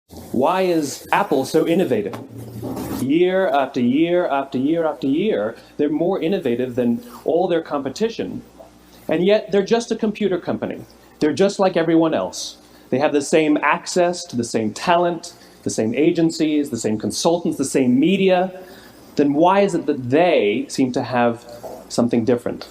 Why is Apple so innovative? Year after year after year after year, they're more innovative than all their competition. And yet they're just a computer company. They're just like everyone else. They have the same access to the same talent, the same agencies, the same consultants, the same media. Then why is it that they seem to have something different?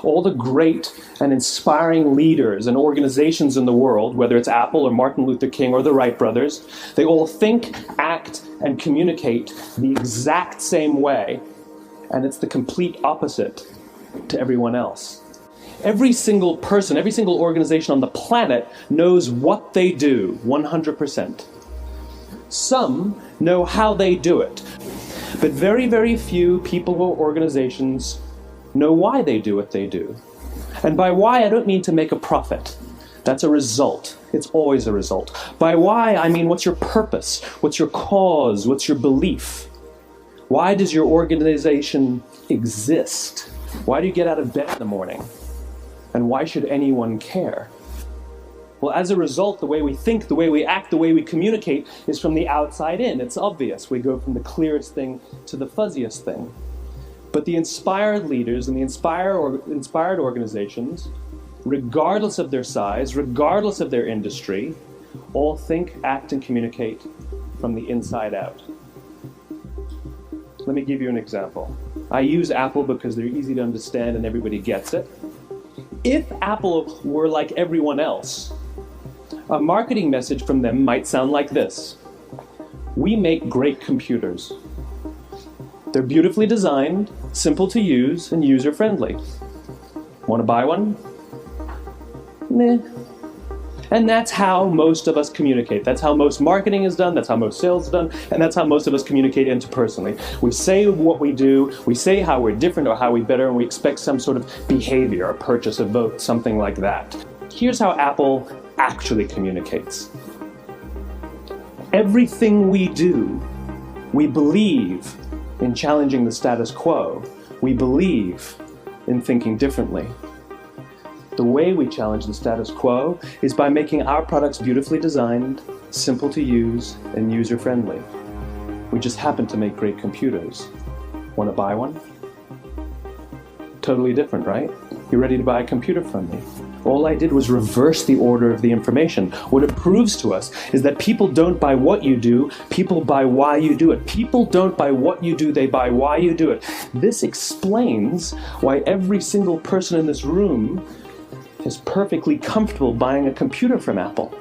All the great and inspiring leaders and organizations in the world, whether it's Apple or Martin Luther King or the Wright brothers, they all think, act, and communicate the exact same way, and it's the complete opposite to everyone else. Every single person, every single organization on the planet knows what they do 100%. Some know how they do it, but very, very few people or organizations know why they do what they do. And by why, I don't mean to make a profit. That's a result. It's always a result. By why, I mean what's your purpose? What's your cause? What's your belief? Why does your organization exist? Why do you get out of bed in the morning? And why should anyone care? Well, as a result, the way we think, the way we act, the way we communicate is from the outside in. It's obvious. We go from the clearest thing to the fuzziest thing. But the inspired leaders and the inspired organizations, regardless of their size, regardless of their industry, all think, act, and communicate from the inside out. Let me give you an example. I use Apple because they're easy to understand and everybody gets it. If Apple were like everyone else, a marketing message from them might sound like this: we make great computers. They're beautifully designed, simple to use, and user-friendly. Want to buy one? Meh. And that's how most of us communicate. That's how most marketing is done, that's how most sales is done, and that's how most of us communicate interpersonally. We say what we do, we say how we're different or how we're better, and we expect some sort of behavior, a purchase, a vote, something like that. Here's how Apple actually communicates. Everything we do, we believe in challenging the status quo. We believe in thinking differently. The way we challenge the status quo is by making our products beautifully designed, simple to use, and user-friendly. We just happen to make great computers. Want to buy one? Totally different, right? You're ready to buy a computer from me. All I did was reverse the order of the information. What it proves to us is that people don't buy what you do, people buy why you do it. People don't buy what you do, they buy why you do it. This explains why every single person in this room is perfectly comfortable buying a computer from Apple.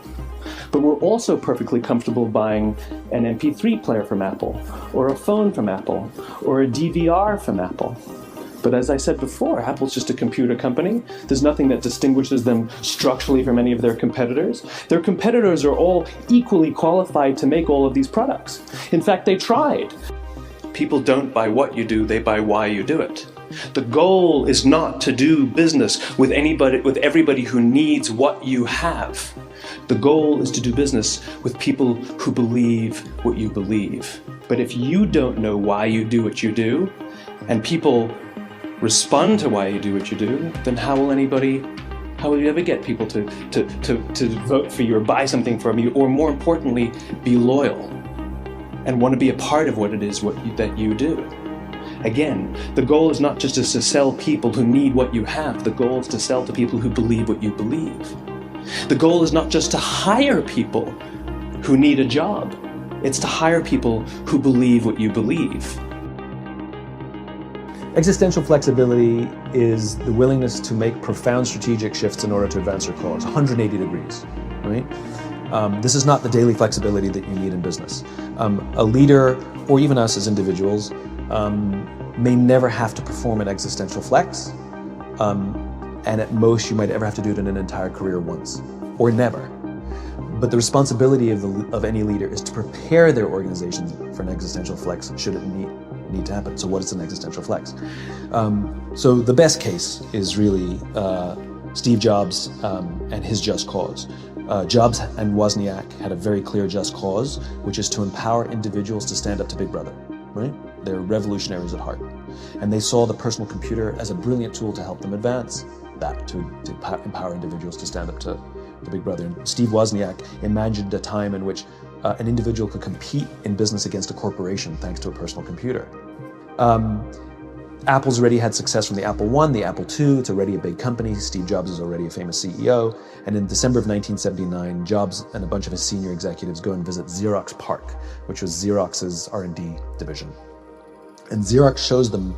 But we're also perfectly comfortable buying an MP3 player from Apple, or a phone from Apple, or a DVR from Apple. But as I said before, Apple's just a computer company. There's nothing that distinguishes them structurally from any of their competitors. Their competitors are all equally qualified to make all of these products. In fact, they tried. People don't buy what you do, they buy why you do it. The goal is not to do business with everybody who needs what you have. The goal is to do business with people who believe what you believe. But if you don't know why you do what you do, and people respond to why you do what you do, then how will you ever get people to vote for you or buy something from you, or more importantly, be loyal and want to be a part of what it is that you do? Again, the goal is not just to sell people who need what you have. The goal is to sell to people who believe what you believe. The goal is not just to hire people who need a job. It's to hire people who believe what you believe. Existential flexibility is the willingness to make profound strategic shifts in order to advance your cause, 180 degrees, right? This is not the daily flexibility that you need in business. A leader, or even us as individuals, may never have to perform an existential flex, and at most you might ever have to do it in an entire career once, or never. But the responsibility of any leader is to prepare their organization for an existential flex should it need to happen. So what is an existential flex? So the best case is really Steve Jobs and his just cause. Jobs and Wozniak had a very clear just cause, which is to empower individuals to stand up to Big Brother, right? They're revolutionaries at heart. And they saw the personal computer as a brilliant tool to help them advance that, to empower individuals to stand up to the big brother. And Steve Wozniak imagined a time in which an individual could compete in business against a corporation thanks to a personal computer. Apple's already had success from the Apple I, the Apple II. It's already a big company. Steve Jobs is already a famous CEO. And in December of 1979, Jobs and a bunch of his senior executives go and visit Xerox PARC, which was Xerox's R&D division. And Xerox shows them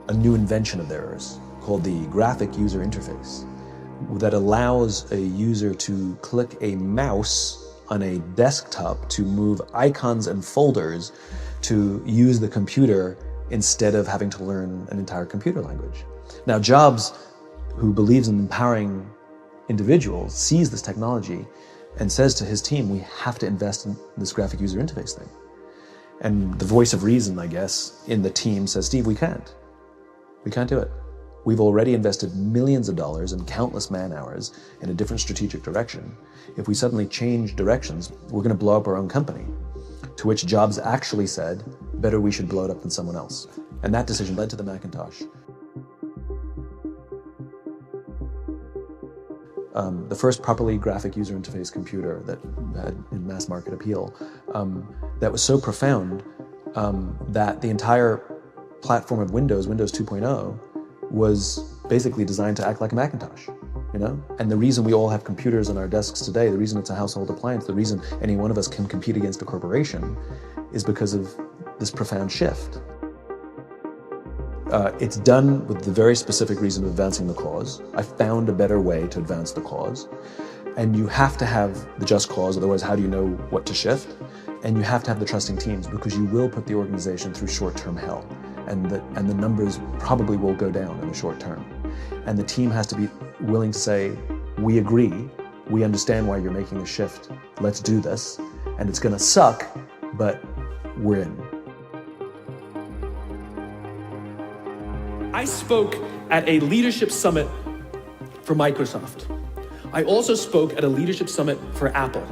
a new invention of theirs called the graphic user interface that allows a user to click a mouse on a desktop to move icons and folders to use the computer instead of having to learn an entire computer language. Now, Jobs, who believes in empowering individuals, sees this technology and says to his team, we have to invest in this graphic user interface thing. And the voice of reason, I guess, in the team says, Steve, we can't. We can't do it. We've already invested millions of dollars and countless man hours in a different strategic direction. If we suddenly change directions, we're going to blow up our own company. To which Jobs actually said, better we should blow it up than someone else. And that decision led to the Macintosh. The first properly graphic user interface computer that had mass market appeal, that was so profound that the entire platform of Windows 2.0, was basically designed to act like a Macintosh, you know? And the reason we all have computers on our desks today, the reason it's a household appliance, the reason any one of us can compete against a corporation is because of this profound shift. It's done with the very specific reason of advancing the cause. I found a better way to advance the cause. And you have to have the just cause, otherwise how do you know what to shift? And you have to have the trusting teams, because you will put the organization through short-term hell. And the numbers probably will go down in the short term. And the team has to be willing to say, we agree, we understand why you're making a shift, let's do this, and it's gonna suck, but we're in. I spoke at a leadership summit for Microsoft. I also spoke at a leadership summit for Apple.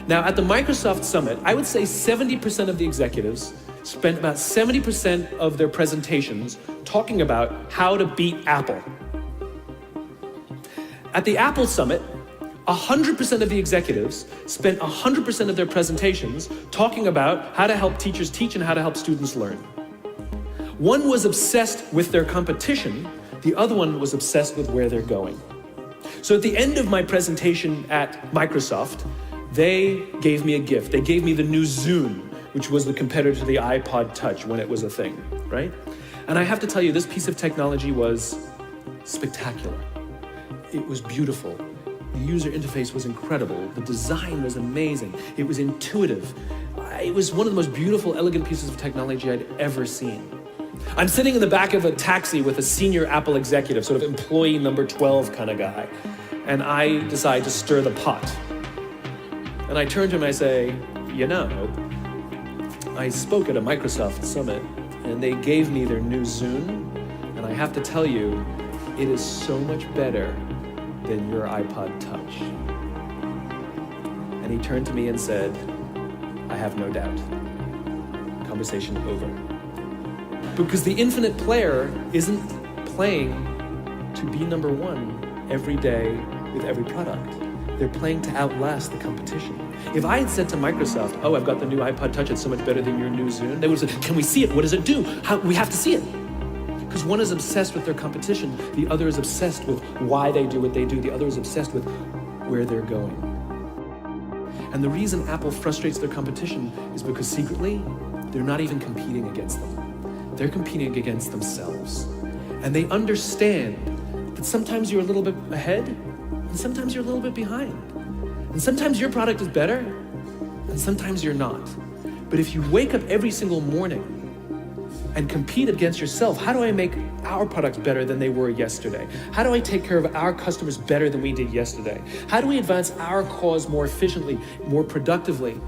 Now, at the Microsoft summit, I would say 70% of the executives spent about 70% of their presentations talking about how to beat Apple. At the Apple Summit, 100% of the executives spent 100% of their presentations talking about how to help teachers teach and how to help students learn. One was obsessed with their competition, the other one was obsessed with where they're going. So at the end of my presentation at Microsoft, they gave me a gift. They gave me the new Zune, which was the competitor to the iPod Touch when it was a thing, right? And I have to tell you, this piece of technology was spectacular. It was beautiful. The user interface was incredible. The design was amazing. It was intuitive. It was one of the most beautiful, elegant pieces of technology I'd ever seen. I'm sitting in the back of a taxi with a senior Apple executive, sort of employee number 12 kind of guy, and I decide to stir the pot. And I turn to him and I say, you know, I spoke at a Microsoft summit and they gave me their new Zune, and I have to tell you, it is so much better than your iPod Touch. And he turned to me and said, I have no doubt. Conversation over. Because the infinite player isn't playing to be number one every day with every product. They're playing to outlast the competition. If I had said to Microsoft, oh, I've got the new iPod Touch, it's so much better than your new Zune, they would have said, can we see it? What does it do? We have to see it. Because one is obsessed with their competition, the other is obsessed with why they do what they do, the other is obsessed with where they're going. And the reason Apple frustrates their competition is because secretly, they're not even competing against them. They're competing against themselves. And they understand that sometimes you're a little bit ahead, and sometimes you're a little bit behind. And sometimes your product is better, and sometimes you're not. But if you wake up every single morning and compete against yourself, how do I make our products better than they were yesterday? How do I take care of our customers better than we did yesterday? How do we advance our cause more efficiently, more productively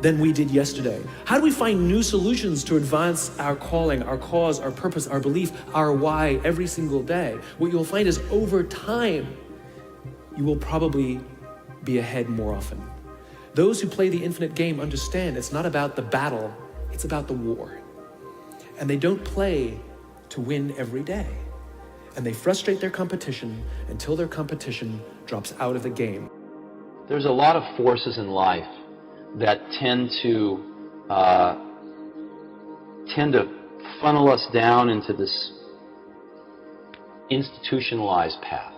than we did yesterday? How do we find new solutions to advance our calling, our cause, our purpose, our belief, our why every single day? What you'll find is over time, you will probably be ahead more often. Those who play the infinite game understand it's not about the battle, it's about the war. And they don't play to win every day. And they frustrate their competition until their competition drops out of the game. There's a lot of forces in life that tend to funnel us down into this institutionalized path.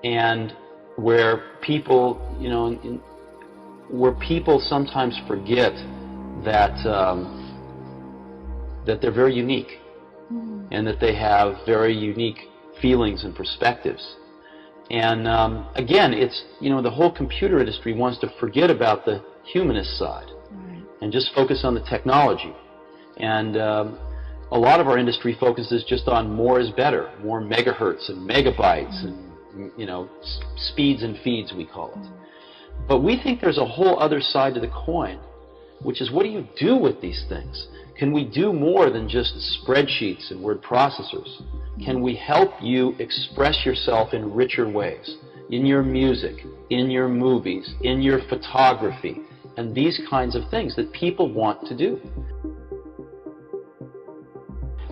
And where people, where people sometimes forget that that they're very unique, and that they have very unique feelings and perspectives. And again, it's, the whole computer industry wants to forget about the humanist side and just focus on the technology. And a lot of our industry focuses just on more is better, more megahertz and megabytes and, speeds and feeds, we call it. But we think there's a whole other side to the coin, which is, what do you do with these things? Can we do more than just spreadsheets and word processors? Can we help you express yourself in richer ways? In your music, in your movies, in your photography, and these kinds of things that people want to do.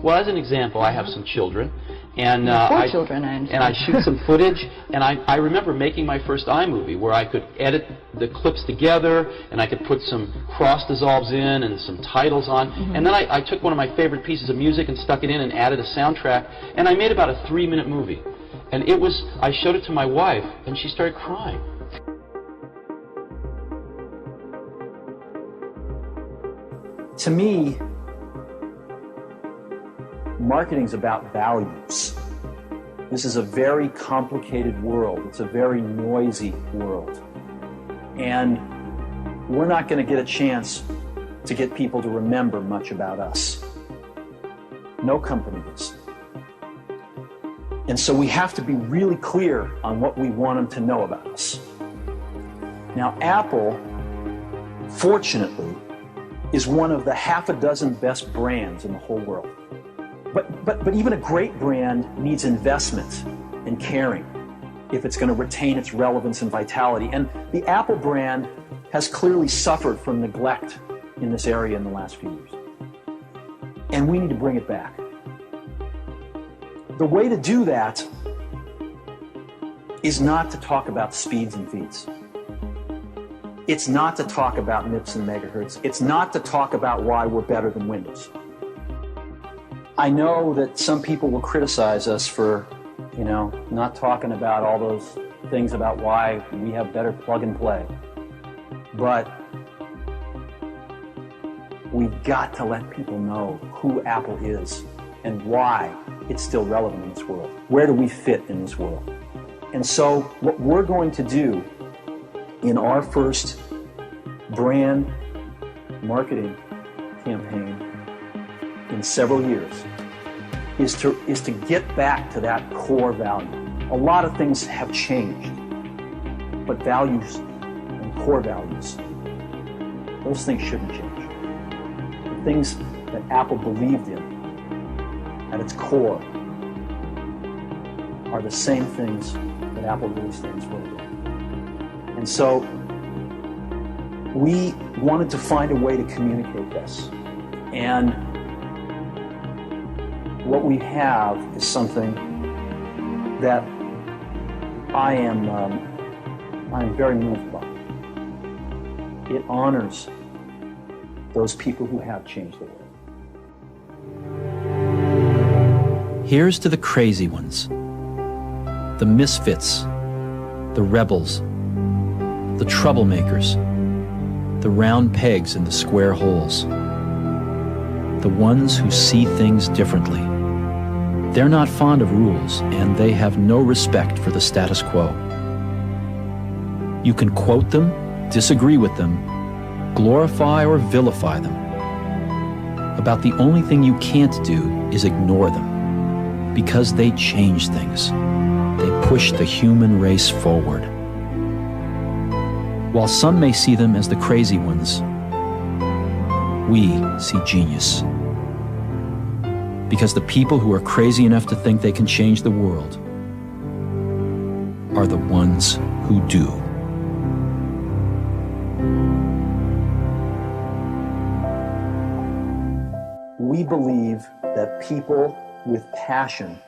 Well, as an example, I have some children, and I shoot some footage, and I remember making my first iMovie where I could edit the clips together, and I could put some cross dissolves in and some titles on, and then I took one of my favorite pieces of music and stuck it in and added a soundtrack, and I made about a 3-minute movie. And I showed it to my wife, and she started crying. To me, marketing's about values. This is a very complicated world. It's a very noisy world. And we're not going to get a chance to get people to remember much about us. No company is. And so we have to be really clear on what we want them to know about us. Now, Apple, fortunately, is one of the half a dozen best brands in the whole world. But even a great brand needs investment and caring if it's going to retain its relevance and vitality. And the Apple brand has clearly suffered from neglect in this area in the last few years. And we need to bring it back. The way to do that is not to talk about speeds and feeds. It's not to talk about MIPS and megahertz. It's not to talk about why we're better than Windows. I know that some people will criticize us for, not talking about all those things about why we have better plug and play. But we've got to let people know who Apple is and why it's still relevant in this world. Where do we fit in this world? And so what we're going to do in our first brand marketing campaign in several years is to get back to that core value. A lot of things have changed, but values and core values, those things shouldn't change. The things that Apple believed in at its core are the same things that Apple really stands for today. And so we wanted to find a way to communicate this. And what we have is something that I am very moved by. It honors those people who have changed the world. Here's to the crazy ones, the misfits, the rebels, the troublemakers, the round pegs in the square holes, the ones who see things differently. They're not fond of rules, and they have no respect for the status quo. You can quote them, disagree with them, glorify or vilify them. About the only thing you can't do is ignore them, because they change things. They push the human race forward. While some may see them as the crazy ones, we see genius. Because the people who are crazy enough to think they can change the world are the ones who do. we believe that people with passion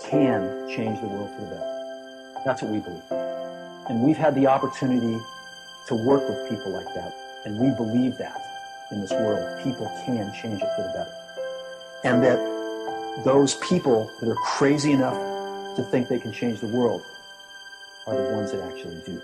can change the world for the better. That's what we believe. And we've had the opportunity to work with people like that. And we believe that in this world, people can change it for the better. And that those people that are crazy enough to think they can change the world are the ones that actually do.